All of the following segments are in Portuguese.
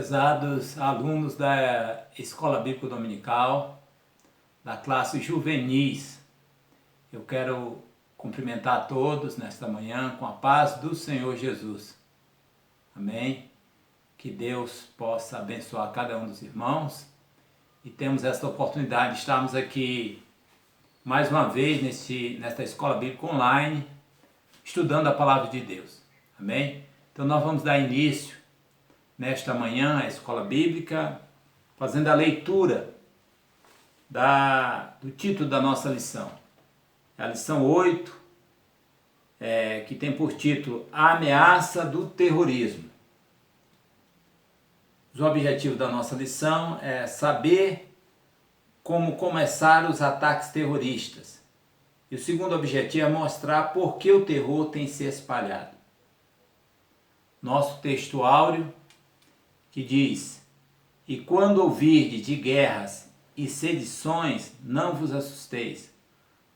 Prezados alunos da Escola Bíblica Dominical, da classe juvenis, eu quero cumprimentar a todos nesta manhã com a paz do Senhor Jesus. Amém? Que Deus possa abençoar cada um dos irmãos e temos esta oportunidade de estarmos aqui mais uma vez nesta Escola Bíblica Online, estudando a Palavra de Deus. Amém? Então nós vamos dar início nesta manhã à Escola Bíblica, fazendo a leitura do título da nossa lição. É a lição 8, que tem por título A Ameaça do Terrorismo. Os objetivos da nossa lição é saber como começar os ataques terroristas. E o segundo objetivo é mostrar por que o terror tem se espalhado. Nosso texto áureo que diz: E quando ouvirdes de guerras e sedições, não vos assusteis,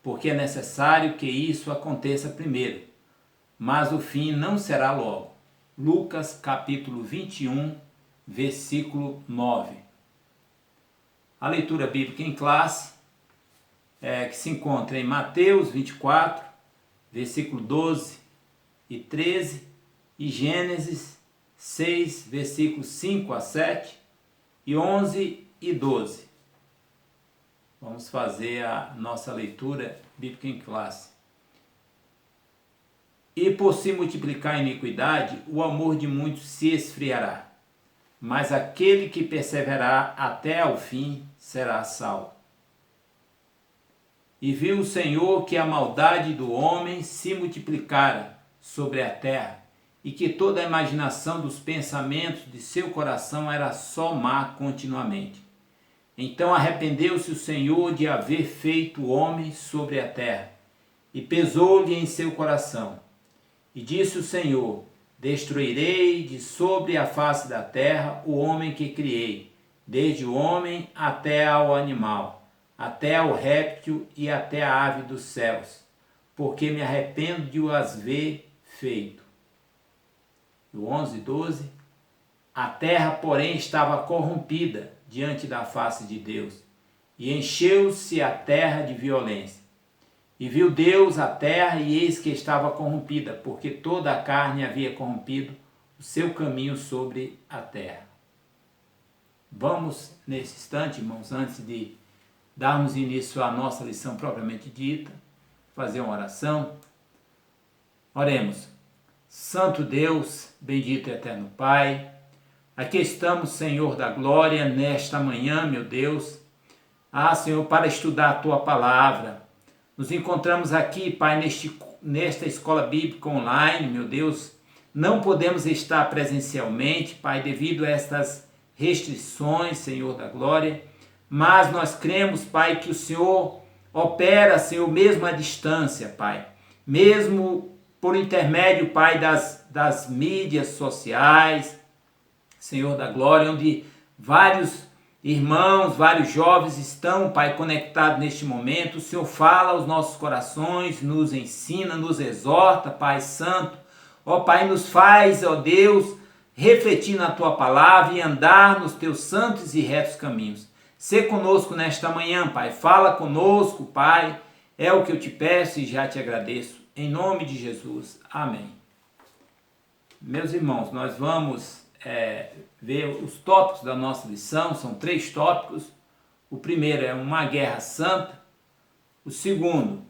porque é necessário que isso aconteça primeiro, mas o fim não será logo. Lucas capítulo 21, versículo 9. A leitura bíblica em classe, que se encontra em Mateus 24, versículo 12 e 13, e Gênesis 6, versículos 5 a 7 e 11 e 12. Vamos fazer a nossa leitura bíblica em classe. E por se multiplicar a iniquidade, o amor de muitos se esfriará, mas aquele que perseverar até ao fim será salvo. E viu o Senhor que a maldade do homem se multiplicara sobre a terra, e que toda a imaginação dos pensamentos de seu coração era só má continuamente. Então arrependeu-se o Senhor de haver feito o homem sobre a terra, e pesou-lhe em seu coração. E disse o Senhor: Destruirei de sobre a face da terra o homem que criei, desde o homem até ao animal, até ao réptil e até a ave dos céus, porque me arrependo de o as ver feito. Do 11 e 12, a terra, porém, estava corrompida diante da face de Deus, e encheu-se a terra de violência. E viu Deus a terra, e eis que estava corrompida, porque toda a carne havia corrompido o seu caminho sobre a terra. Vamos, nesse instante, irmãos, antes de darmos início à nossa lição propriamente dita, fazer uma oração. Oremos. Santo Deus, bendito e eterno Pai, aqui estamos, Senhor da glória, nesta manhã, meu Deus, Senhor, para estudar a Tua palavra. Nos encontramos aqui, Pai, nesta escola bíblica online, meu Deus, não podemos estar presencialmente, Pai, devido a estas restrições, Senhor da glória, mas nós cremos, Pai, que o Senhor opera, Senhor, mesmo à distância, Pai, mesmo por intermédio, Pai, das mídias sociais, Senhor da glória, onde vários irmãos, vários jovens estão, Pai, conectados neste momento. O Senhor fala aos nossos corações, nos ensina, nos exorta, Pai Santo. Ó Pai, nos faz, ó Deus, refletir na Tua palavra e andar nos Teus santos e retos caminhos. Sê conosco nesta manhã, Pai. Fala conosco, Pai. É o que eu te peço e já te agradeço. Em nome de Jesus. Amém. Meus irmãos, nós vamos ver os tópicos da nossa lição. São 3 tópicos. O primeiro é uma guerra santa. O segundo,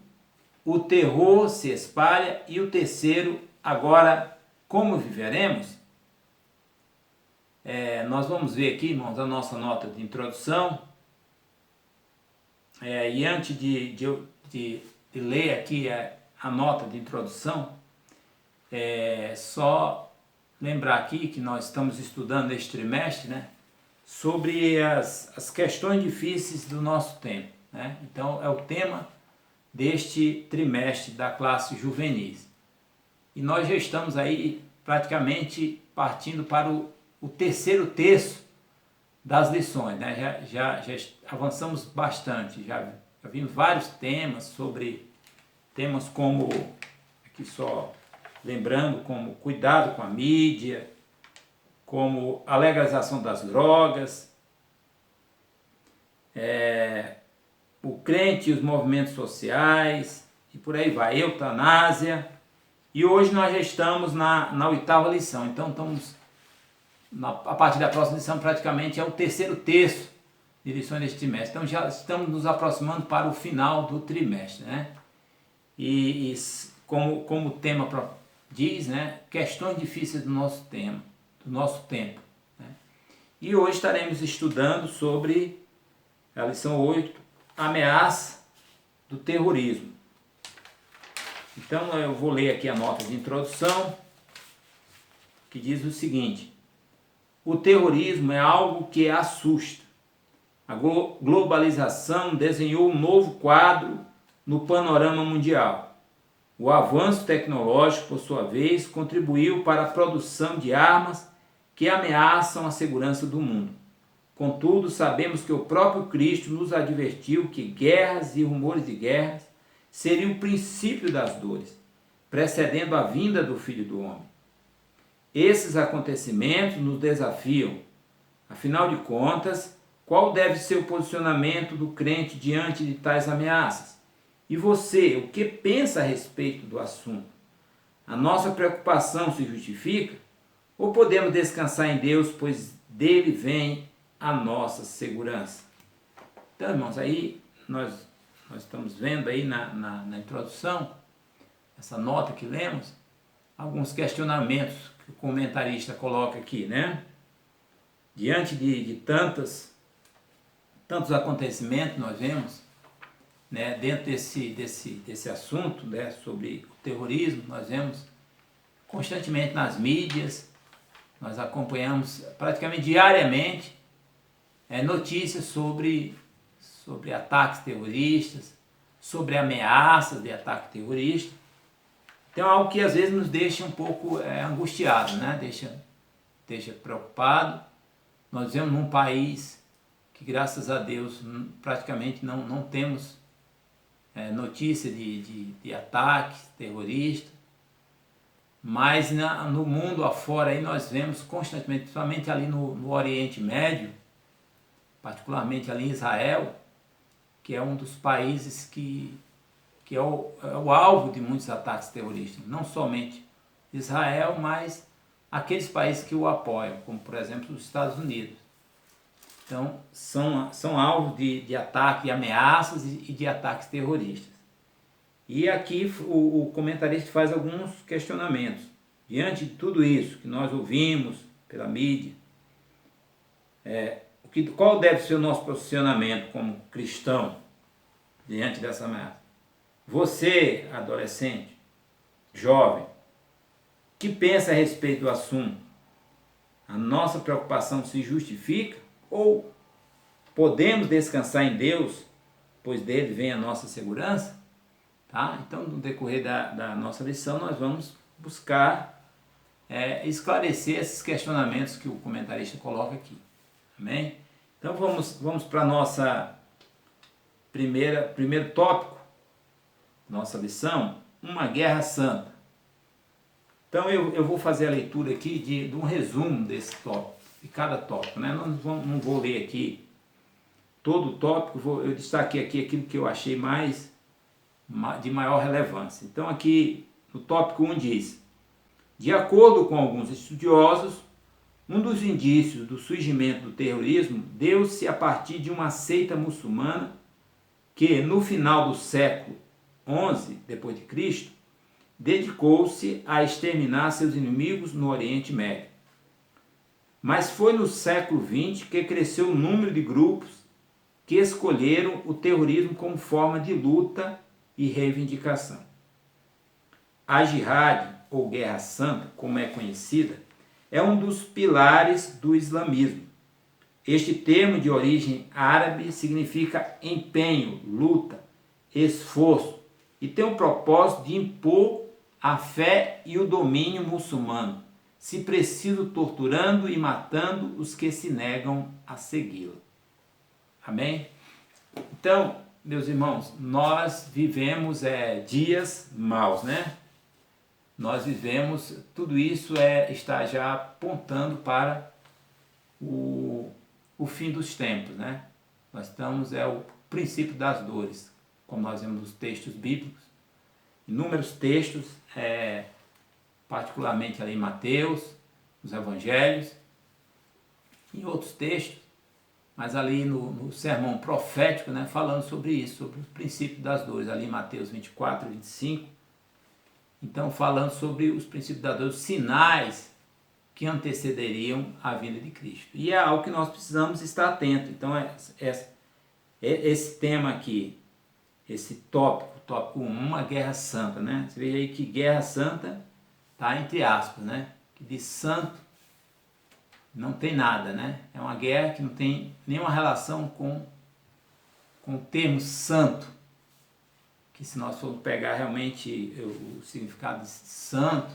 o terror se espalha. E o terceiro, agora, como viveremos? Nós vamos ver aqui, irmãos, a nossa nota de introdução. E antes de ler aqui a nota de introdução, só lembrar aqui que nós estamos estudando neste trimestre, né, sobre as questões difíceis do nosso tempo, né? Então é o tema deste trimestre da classe juvenis. E nós já estamos aí praticamente partindo para o terceiro terço das lições, né? Já avançamos bastante, já vimos vários temas temas como, aqui só lembrando, como cuidado com a mídia, como a legalização das drogas, o crente e os movimentos sociais, e por aí vai, eutanásia. E hoje nós já estamos na 8ª lição, então estamos, a partir da próxima lição praticamente é o 3º terço de lições deste trimestre. Então já estamos nos aproximando para o final do trimestre, né? E como o tema diz, né, questões difíceis do nosso tempo, né? E hoje estaremos estudando sobre a lição 8, ameaça do terrorismo. Então eu vou ler aqui a nota de introdução, que diz o seguinte: o terrorismo é algo que assusta. A globalização desenhou um novo quadro no panorama mundial. O avanço tecnológico, por sua vez, contribuiu para a produção de armas que ameaçam a segurança do mundo. Contudo, sabemos que o próprio Cristo nos advertiu que guerras e rumores de guerras seriam o princípio das dores, precedendo a vinda do Filho do Homem. Esses acontecimentos nos desafiam. Afinal de contas, qual deve ser o posicionamento do crente diante de tais ameaças? E você, o que pensa a respeito do assunto? A nossa preocupação se justifica? Ou podemos descansar em Deus, pois dele vem a nossa segurança? Então, irmãos, aí nós estamos vendo aí na introdução, essa nota que lemos, alguns questionamentos que o comentarista coloca aqui, né? Diante de tantos acontecimentos nós vemos, né, dentro desse assunto, né, sobre o terrorismo, nós vemos constantemente nas mídias, nós acompanhamos praticamente diariamente notícias sobre ataques terroristas, sobre ameaças de ataque terrorista. Então é algo que às vezes nos deixa um pouco angustiado, né? Deixa preocupado. Nós vivemos num país que, graças a Deus, praticamente não temos notícia de ataques terroristas, mas no mundo afora aí nós vemos constantemente, principalmente ali no Oriente Médio, particularmente ali em Israel, que é um dos países que é o alvo de muitos ataques terroristas, não somente Israel, mas aqueles países que o apoiam, como por exemplo os Estados Unidos. Então são alvos de ataque, de ameaças e de ataques terroristas. E aqui o comentarista faz alguns questionamentos. Diante de tudo isso que nós ouvimos pela mídia, qual deve ser o nosso posicionamento como cristão diante dessa ameaça? Você, adolescente, jovem, que pensa a respeito do assunto? A nossa preocupação se justifica ou podemos descansar em Deus, pois dele vem a nossa segurança? Tá? Então, no decorrer da nossa lição, nós vamos buscar esclarecer esses questionamentos que o comentarista coloca aqui. Amém? Então, vamos para a nossa primeiro tópico, nossa lição, uma guerra santa. Então eu vou fazer a leitura aqui de um resumo desse tópico, de cada tópico, né? Não vou ler aqui todo o tópico, eu destaquei aqui aquilo que eu achei de maior relevância. Então aqui no tópico 1 diz: de acordo com alguns estudiosos, um dos indícios do surgimento do terrorismo deu-se a partir de uma seita muçulmana que no final do século 11 depois de Cristo, dedicou-se a exterminar seus inimigos no Oriente Médio. Mas foi no século XX que cresceu o número de grupos que escolheram o terrorismo como forma de luta e reivindicação. A Jihad, ou Guerra Santa, como é conhecida, é um dos pilares do islamismo. Este termo de origem árabe significa empenho, luta, esforço, e tem o propósito de impor a fé e o domínio muçulmano, se preciso torturando e matando os que se negam a segui-lo. Amém? Então, meus irmãos, nós vivemos dias maus, né? nós vivemos, tudo isso está já apontando para o fim dos tempos, né? Nós estamos, o princípio das dores, como nós vemos nos textos bíblicos, inúmeros textos, particularmente ali em Mateus, nos Evangelhos, e outros textos, mas ali no sermão profético, né, falando sobre isso, sobre o princípio das dores, ali em Mateus 24, 25, então falando sobre os princípios das dores, os sinais que antecederiam a vinda de Cristo. E é algo que nós precisamos estar atentos. Então, esse tema aqui, esse tópico 1, uma guerra santa, né? Você vê aí que guerra santa está entre aspas, né? Que de santo não tem nada, né? É uma guerra que não tem nenhuma relação com o termo santo, que se nós formos pegar realmente o significado de santo,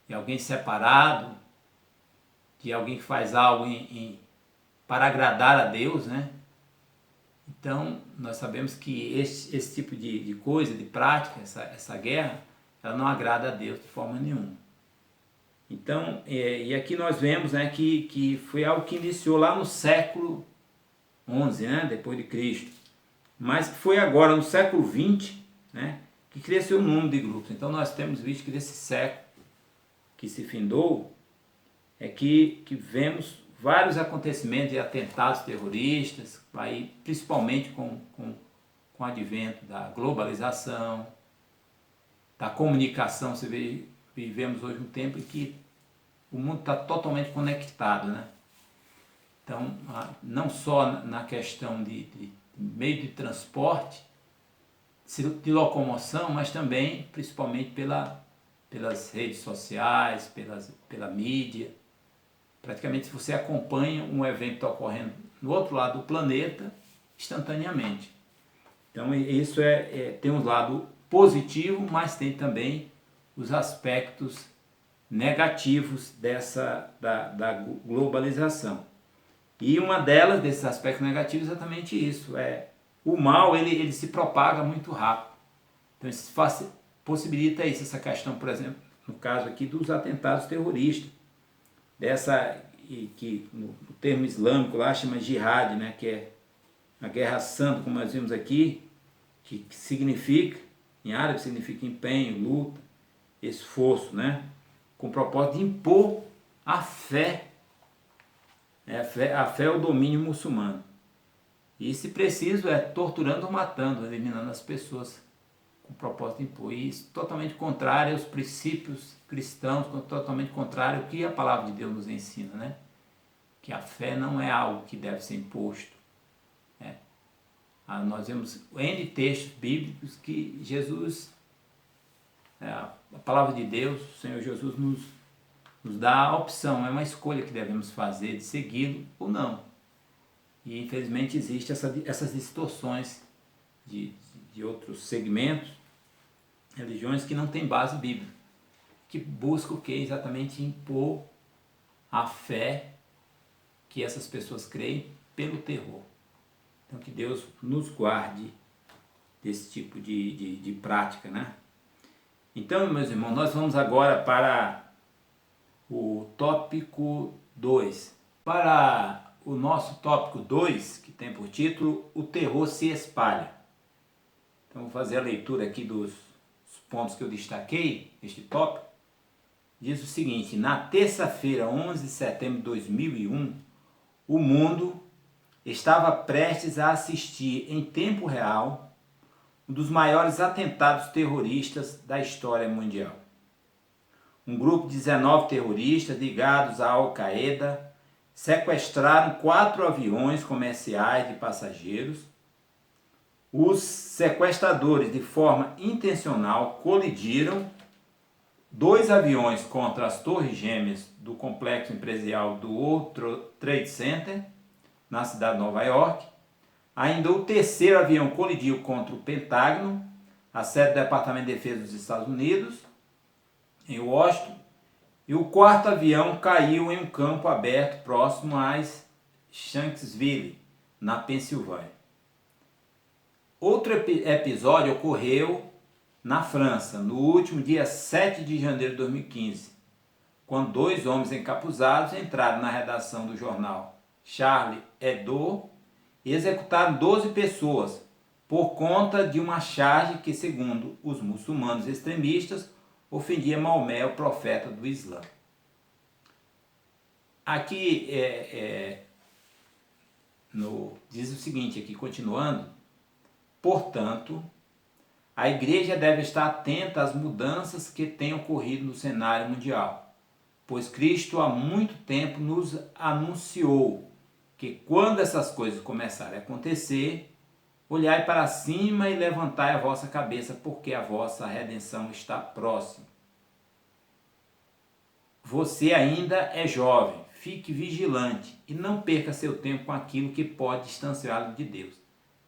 de alguém separado, de alguém que faz algo para agradar a Deus, né? Então, nós sabemos que esse tipo de coisa, de prática, essa guerra, ela não agrada a Deus de forma nenhuma. Então, e aqui nós vemos, né, que foi algo que iniciou lá no século XI, né, depois de Cristo, mas que foi agora no século XX, né, que cresceu o número de grupos. Então, nós temos visto que nesse século que se findou, que vemos vários acontecimentos e atentados terroristas, aí, principalmente com o advento da globalização, da comunicação. Você vê, vivemos hoje um tempo em que o mundo está totalmente conectado, né? Então, não só na questão de meio de transporte, de locomoção, mas também, principalmente pelas redes sociais, pela mídia. Praticamente, você acompanha um evento ocorrendo no outro lado do planeta instantaneamente. Então, isso tem um lado positivo, mas tem também os aspectos negativos da globalização. E uma desses aspectos negativos é exatamente isso. O mal ele se propaga muito rápido. Então, isso possibilita isso, essa questão, por exemplo, no caso aqui dos atentados terroristas, que no termo islâmico lá chama jihad, né, que é a guerra santa, como nós vimos aqui, que significa, em árabe significa empenho, luta, esforço, né, com o propósito de impor a fé. A fé é o domínio muçulmano. E, se preciso, torturando ou matando, eliminando as pessoas com o propósito de impor. E isso totalmente contrário aos princípios cristãos, totalmente contrário ao que a palavra de Deus nos ensina, né? Que a fé não é algo que deve ser imposto. Nós vemos N textos bíblicos que Jesus, a palavra de Deus, o Senhor Jesus nos dá a opção, é uma escolha que devemos fazer de segui-lo ou não. E infelizmente existem essas distorções de outros segmentos, religiões que não têm base bíblica, que buscam o que? Exatamente impor a fé que essas pessoas creem pelo terror. Então, que Deus nos guarde desse tipo de prática, né? Então, meus irmãos, nós vamos agora para o tópico 2. Para o nosso tópico 2, que tem por título O Terror se Espalha. Então, vou fazer a leitura aqui dos pontos que eu destaquei, este tópico. Diz o seguinte: na terça-feira, 11 de setembro de 2001, o mundo estava prestes a assistir em tempo real um dos maiores atentados terroristas da história mundial. Um grupo de 19 terroristas ligados à Al-Qaeda sequestraram 4 aviões comerciais de passageiros. Os sequestradores, de forma intencional, colidiram 2 aviões contra as torres gêmeas do complexo empresarial do World Trade Center, na cidade de Nova York. Ainda o 3º avião colidiu contra o Pentágono, a sede do Departamento de Defesa dos Estados Unidos, em Washington. E o 4º avião caiu em um campo aberto próximo a Shanksville, na Pensilvânia. Outro episódio ocorreu na França, no último dia 7 de janeiro de 2015, quando 2 homens encapuzados entraram na redação do jornal Charlie Hebdo e executaram 12 pessoas por conta de uma charge que, segundo os muçulmanos extremistas, ofendia Maomé, o profeta do Islã. Aqui diz o seguinte, aqui continuando: portanto, a igreja deve estar atenta às mudanças que têm ocorrido no cenário mundial, pois Cristo há muito tempo nos anunciou que quando essas coisas começarem a acontecer, olhai para cima e levantai a vossa cabeça, porque a vossa redenção está próxima. Você ainda é jovem, fique vigilante e não perca seu tempo com aquilo que pode distanciá-lo de Deus.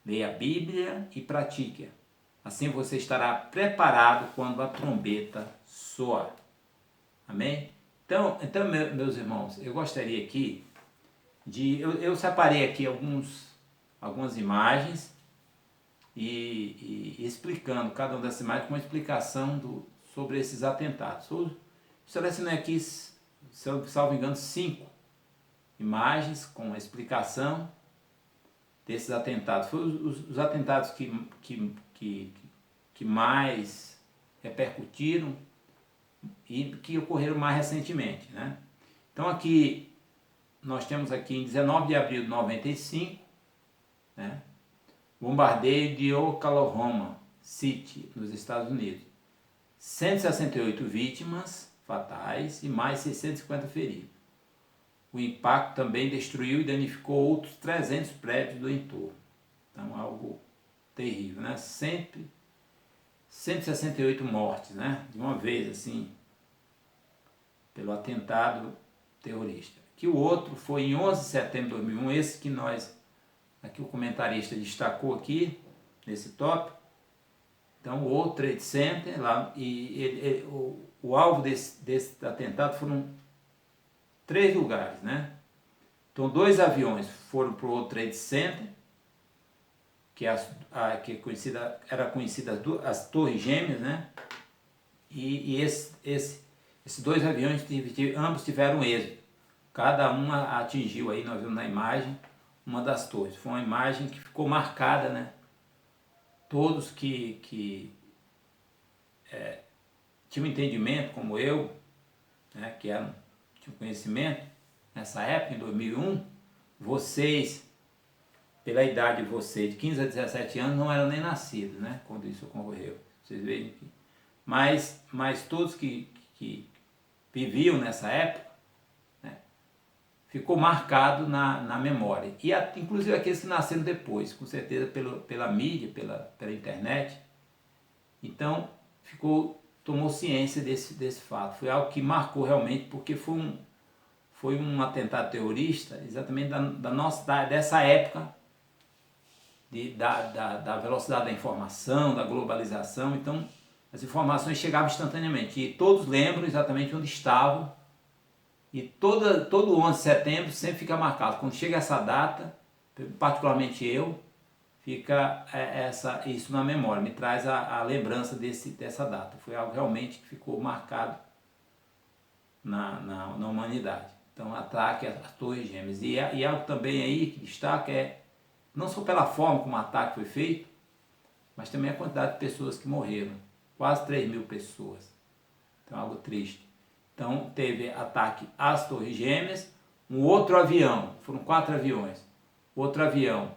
Leia a Bíblia e pratique-a. Assim você estará preparado quando a trombeta soar. Amém? Então meus irmãos, eu gostaria aqui eu separei aqui algumas imagens e explicando cada uma dessas imagens com uma explicação sobre esses atentados. Eu selecionei aqui, salvo engano, 5 imagens com a explicação desses atentados. Foram os atentados que mais repercutiram e que ocorreram mais recentemente, né? Então aqui nós temos aqui em 19 de abril de 95, né, bombardeio de Oklahoma City, nos Estados Unidos. 168 vítimas fatais e mais 650 feridos. O impacto também destruiu e danificou outros 300 prédios do entorno. Então, algo terrível, né? 168 mortes, né? De uma vez, assim, pelo atentado terrorista. Que o outro foi em 11 de setembro de 2001, esse que aqui o comentarista destacou aqui, nesse tópico. Então, o World Trade Center, lá, o alvo desse atentado foram 3 lugares, né? Então, 2 aviões foram para o World Trade Center, que era conhecida as Torres Gêmeas, né? E esses 2 aviões, ambos tiveram êxito. Cada um atingiu, aí nós vimos na imagem, uma das torres. Foi uma imagem que ficou marcada, né? Todos que tinham entendimento, como eu, né? Que tinham conhecimento, nessa época, em 2001, vocês, pela idade de vocês, de 15 a 17 anos, não eram nem nascidos, né? Quando isso ocorreu. Vocês veem aqui. Mas todos que viviam nessa época, ficou marcado na memória. E inclusive aqueles que nasceram depois, com certeza pela mídia, pela internet. Então, tomou ciência desse fato. Foi algo que marcou realmente, porque foi um atentado terrorista, exatamente dessa época, da velocidade da informação, da globalização. Então, as informações chegavam instantaneamente. E todos lembram exatamente onde estavam. E todo 11 de setembro sempre fica marcado. Quando chega essa data, particularmente eu, fica isso na memória, me traz a lembrança dessa data. Foi algo realmente que ficou marcado na humanidade. Então, ataque às Torres Gêmeas. E algo também aí que destaca não só pela forma como o ataque foi feito, mas também a quantidade de pessoas que morreram. Quase 3.000 pessoas. Então, algo triste. Então, teve ataque às Torres Gêmeas, um outro avião, foram 4 aviões. Outro avião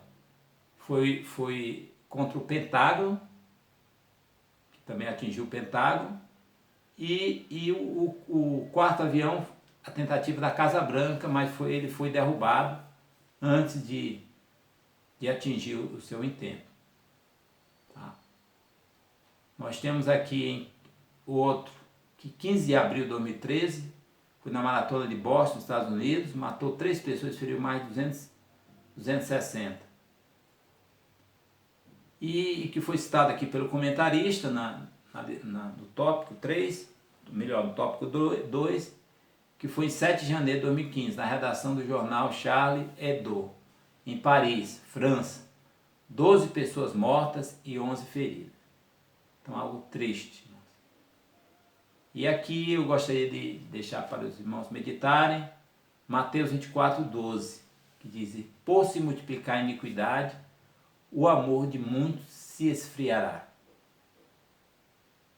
foi contra o Pentágono, que também atingiu o Pentágono, e o 4º avião, a tentativa da Casa Branca, mas ele foi derrubado antes de atingir o seu intento. Tá? Nós temos aqui o outro, que 15 de abril de 2013, foi na maratona de Boston, nos Estados Unidos, matou 3 pessoas e feriu mais de 260. E que foi citado aqui pelo comentarista no tópico 3, no tópico 2, que foi em 7 de janeiro de 2015, na redação do jornal Charlie Hebdo, em Paris, França. 12 pessoas mortas e 11 feridas. Então, algo triste. E aqui eu gostaria de deixar para os irmãos meditarem Mateus 24:12, que diz: por se multiplicar a iniquidade, o amor de muitos se esfriará.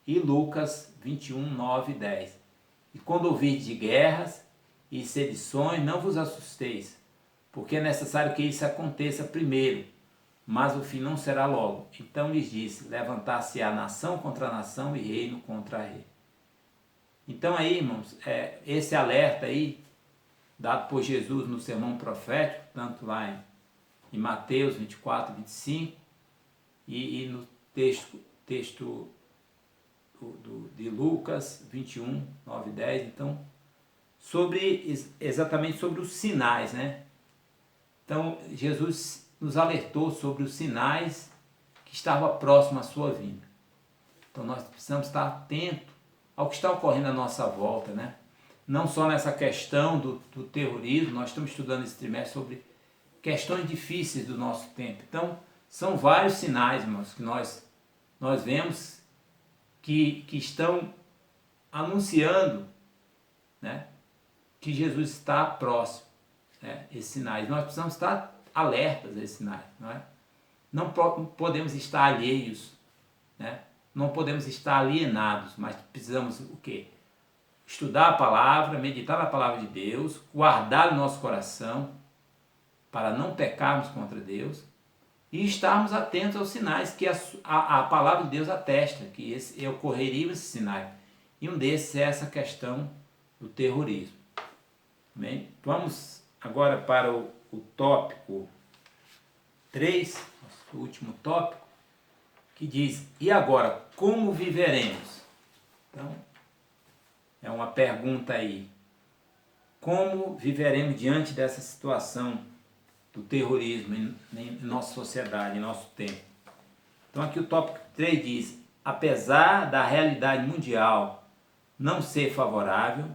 E Lucas 21:9 e 10. E quando ouvirdes de guerras e sedições, não vos assusteis, porque é necessário que isso aconteça primeiro, mas o fim não será logo. Então lhes disse: levantar-se-á nação contra nação e reino contra rei. Então aí, irmãos, esse alerta aí, dado por Jesus no sermão profético, tanto lá em Mateus 24:25 e no texto de Lucas 21:9 e 10, então, exatamente sobre os sinais, né? Então, Jesus nos alertou sobre os sinais que estavam próximos à sua vinda. Então, nós precisamos estar atentos ao que está ocorrendo à nossa volta, né? Não só nessa questão do terrorismo, nós estamos estudando esse trimestre sobre questões difíceis do nosso tempo. Então, são vários sinais, irmãos, que nós vemos que estão anunciando, né, que Jesus está próximo, né, esses sinais. Nós precisamos estar alertas a esses sinais, não é? Não podemos estar alheios, né? Não podemos estar alienados, mas precisamos o quê? Estudar a palavra, meditar na palavra de Deus, guardar o nosso coração para não pecarmos contra Deus e estarmos atentos aos sinais que a palavra de Deus atesta, que ocorreriam esses sinais. E um desses é essa questão do terrorismo. Bem, vamos agora para o tópico 3, o último tópico, que diz: e agora, como viveremos? Então, é uma pergunta aí. Como viveremos diante dessa situação do terrorismo em nossa sociedade, em nosso tempo? Então, aqui o tópico 3 diz: apesar da realidade mundial não ser favorável,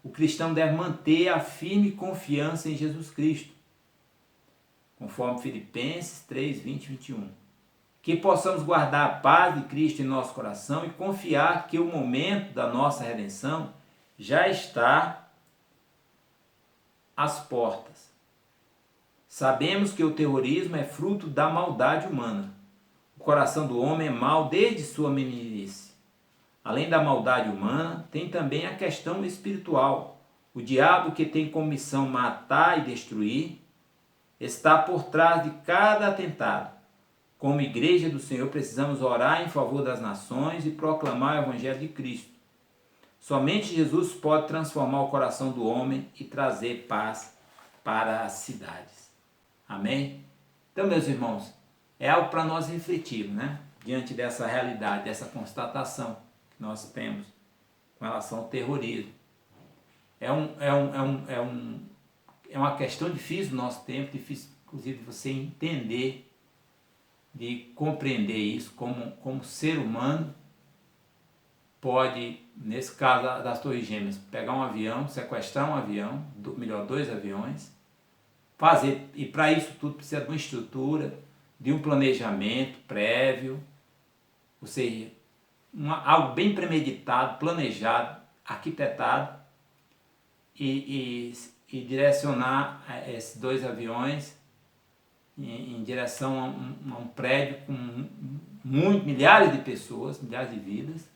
o cristão deve manter a firme confiança em Jesus Cristo, conforme Filipenses 3, 20 e 21. Que possamos guardar a paz de Cristo em nosso coração e confiar que o momento da nossa redenção já está às portas. Sabemos que o terrorismo é fruto da maldade humana. O coração do homem é mau desde sua meninice. Além da maldade humana, tem também a questão espiritual. O diabo, que tem como missão matar e destruir, está por trás de cada atentado. Como igreja do Senhor, precisamos orar em favor das nações e proclamar o Evangelho de Cristo. Somente Jesus pode transformar o coração do homem e trazer paz para as cidades. Amém? Então, meus irmãos, é algo para nós refletirmos, né? Diante dessa realidade, dessa constatação que nós temos com relação ao terrorismo. É uma questão difícil do nosso tempo, difícil, inclusive, de você entender, de compreender isso, como ser humano pode, nesse caso das Torres Gêmeas, pegar um avião, sequestrar um avião, melhor, 2 aviões, fazer, e para isso tudo precisa de uma estrutura, de um planejamento prévio, ou seja, algo bem premeditado, planejado, arquitetado, e direcionar esses 2 aviões em direção a um prédio com milhares de pessoas, milhares de vidas,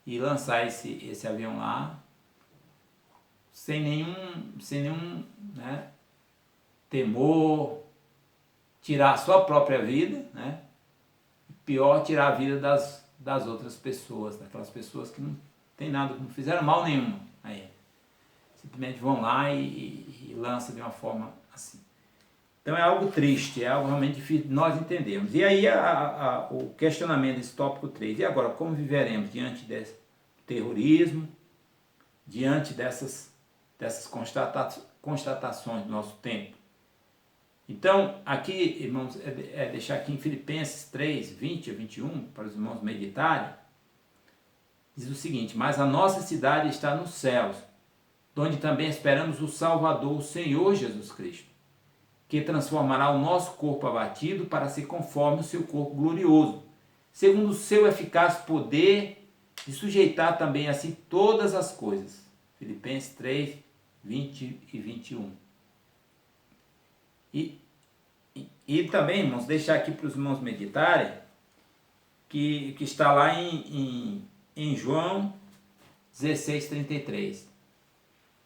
e lançar esse avião lá sem nenhum né, temor, tirar a sua própria vida, né? Pior, tirar a vida das outras pessoas, daquelas pessoas que não tem nada, não fizeram mal nenhum a ele. Simplesmente vão lá e lançam de uma forma assim. Então é algo triste, é algo realmente difícil de nós entendermos. E aí o questionamento desse tópico 3. E agora, como viveremos diante desse terrorismo, diante dessas constatações do nosso tempo? Então, aqui, irmãos, deixar aqui em Filipenses 3, 20 a 21, para os irmãos meditarem, diz o seguinte: mas a nossa cidade está nos céus, onde também esperamos o Salvador, o Senhor Jesus Cristo, que transformará o nosso corpo abatido para ser conforme o seu corpo glorioso, segundo o seu eficaz poder, e sujeitar também assim todas as coisas. Filipenses 3, 20 e 21. E também, irmãos, deixar aqui para os irmãos meditarem, que está lá em João 16, 33,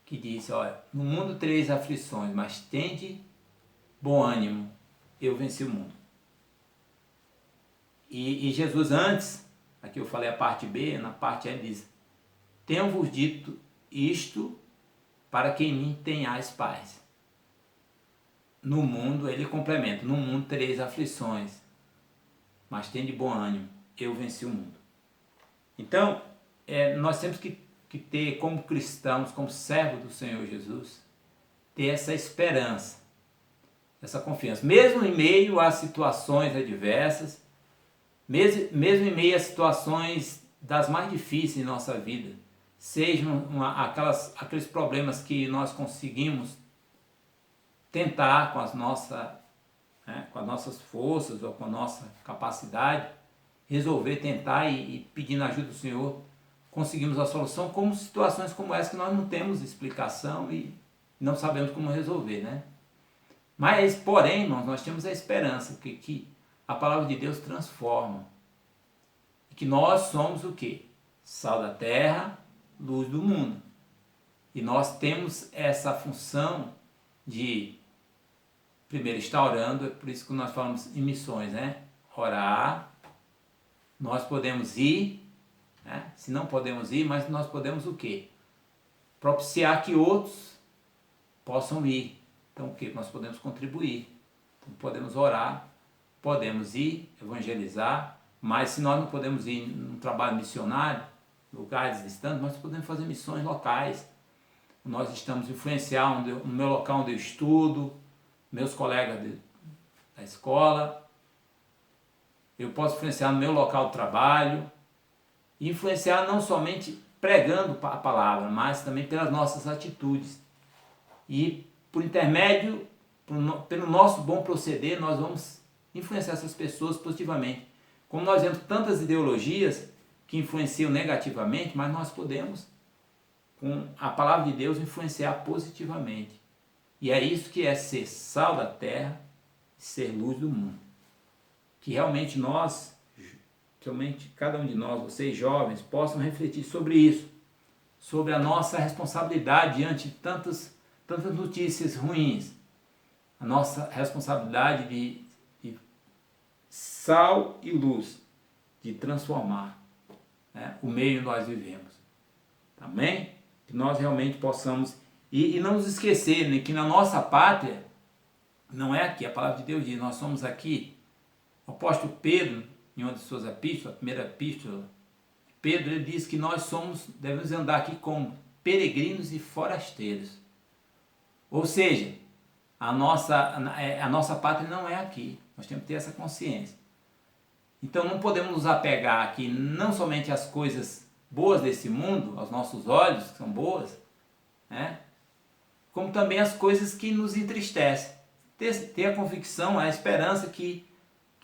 que diz, olha, no mundo tereis aflições, mas tende bom ânimo, eu venci o mundo. E Jesus antes, aqui eu falei a parte B, na parte A ele diz, tenho-vos dito isto para que em mim tenhais paz. No mundo, ele complementa, no mundo tereis aflições, mas tende bom ânimo, eu venci o mundo. Então, nós temos que ter, como cristãos, como servos do Senhor Jesus, ter essa esperança, essa confiança, mesmo em meio a situações adversas, mesmo em meio a situações das mais difíceis em nossa vida, sejam aqueles problemas que nós conseguimos tentar com as nossas forças ou com a nossa capacidade, resolver, tentar e pedindo ajuda do Senhor, conseguimos a solução, como situações como essa que nós não temos explicação e não sabemos como resolver, né? Mas, porém, irmãos, nós temos a esperança que a palavra de Deus transforma. E que nós somos o quê? Sal da terra, luz do mundo. E nós temos essa função de, primeiro, estar orando, é por isso que nós falamos em missões, né? Orar, nós podemos ir, né? Se não podemos ir, mas nós podemos o quê? Propiciar que outros possam ir. Então o quê? Nós podemos contribuir. Então, podemos orar, podemos ir, evangelizar, mas se nós não podemos ir num trabalho missionário, lugares distantes, nós podemos fazer missões locais. Nós estamos influenciando no meu local onde eu estudo, meus colegas da escola, eu posso influenciar no meu local de trabalho, e influenciar não somente pregando a palavra, mas também pelas nossas atitudes. E por intermédio, pelo nosso bom proceder, nós vamos influenciar essas pessoas positivamente. Como nós vemos tantas ideologias que influenciam negativamente, mas nós podemos, com a palavra de Deus, influenciar positivamente. E é isso que é ser sal da terra e ser luz do mundo. Que realmente nós, somente cada um de nós, vocês jovens, possam refletir sobre isso, sobre a nossa responsabilidade diante de tantas notícias ruins, a nossa responsabilidade de sal e luz, de transformar, né, o meio onde nós vivemos. Amém? Que nós realmente possamos, e não nos esquecer, né, que na nossa pátria, não é aqui, a palavra de Deus diz, nós somos aqui. O apóstolo Pedro, em uma de suas epístolas, a primeira epístola de Pedro, ele diz que nós devemos andar aqui como peregrinos e forasteiros. Ou seja, a nossa pátria não é aqui. Nós temos que ter essa consciência. Então não podemos nos apegar aqui não somente às coisas boas desse mundo, aos nossos olhos, que são boas, né? Como também às coisas que nos entristecem. Ter a convicção, a esperança que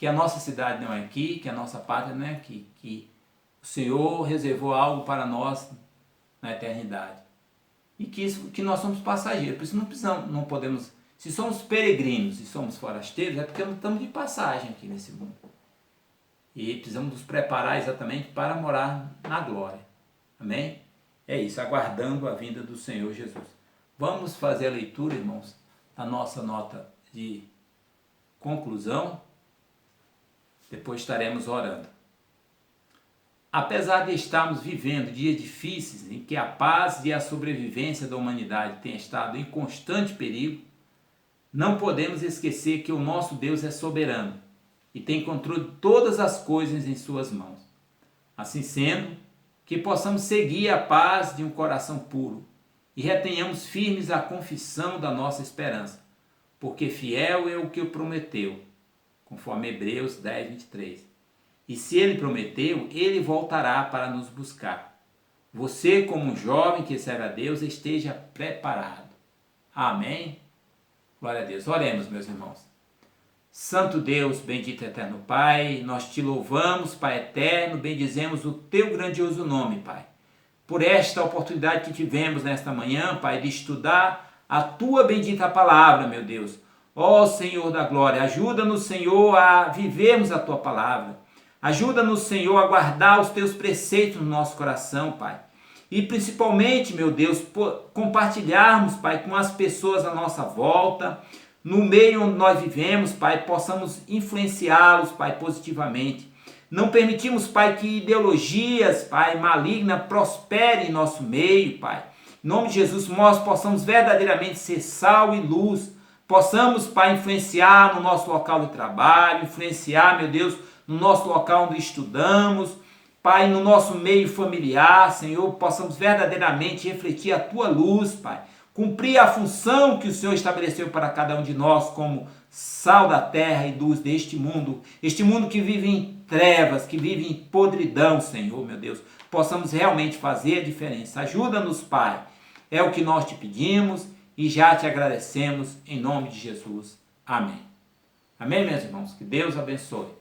a nossa cidade não é aqui, que a nossa pátria não é aqui, que o Senhor reservou algo para nós na eternidade. E que nós somos passageiros, por isso não podemos, se somos peregrinos e somos forasteiros, é porque não estamos de passagem aqui nesse mundo. E precisamos nos preparar exatamente para morar na glória. Amém? É isso, aguardando a vinda do Senhor Jesus. Vamos fazer a leitura, irmãos, da nossa nota de conclusão. Depois estaremos orando. Apesar de estarmos vivendo dias difíceis em que a paz e a sobrevivência da humanidade têm estado em constante perigo, não podemos esquecer que o nosso Deus é soberano e tem controle de todas as coisas em suas mãos. Assim sendo, que possamos seguir a paz de um coração puro e retenhamos firmes a confissão da nossa esperança, porque fiel é o que prometeu, conforme Hebreus 10, 23. E se ele prometeu, ele voltará para nos buscar. Você, como um jovem que serve a Deus, esteja preparado. Amém? Glória a Deus. Oremos, meus irmãos. Santo Deus, bendito eterno Pai, nós te louvamos, Pai eterno, bendizemos o teu grandioso nome, Pai, por esta oportunidade que tivemos nesta manhã, Pai, de estudar a tua bendita palavra, meu Deus. Ó Senhor da glória, ajuda-nos, Senhor, a vivermos a tua palavra. Ajuda-nos, Senhor, a guardar os teus preceitos no nosso coração, Pai. E principalmente, meu Deus, compartilharmos, Pai, com as pessoas à nossa volta, no meio onde nós vivemos, Pai, possamos influenciá-los, Pai, positivamente. Não permitimos, Pai, que ideologias, Pai, malignas prosperem em nosso meio, Pai. Em nome de Jesus, nós possamos verdadeiramente ser sal e luz. Possamos, Pai, influenciar no nosso local de trabalho, influenciar, meu Deus, no nosso local onde estudamos, Pai, no nosso meio familiar, Senhor, possamos verdadeiramente refletir a tua luz, Pai. Cumprir a função que o Senhor estabeleceu para cada um de nós como sal da terra e luz deste mundo. Este mundo que vive em trevas, que vive em podridão, Senhor, meu Deus. Possamos realmente fazer a diferença. Ajuda-nos, Pai. É o que nós te pedimos e já te agradecemos em nome de Jesus. Amém. Amém, meus irmãos. Que Deus abençoe.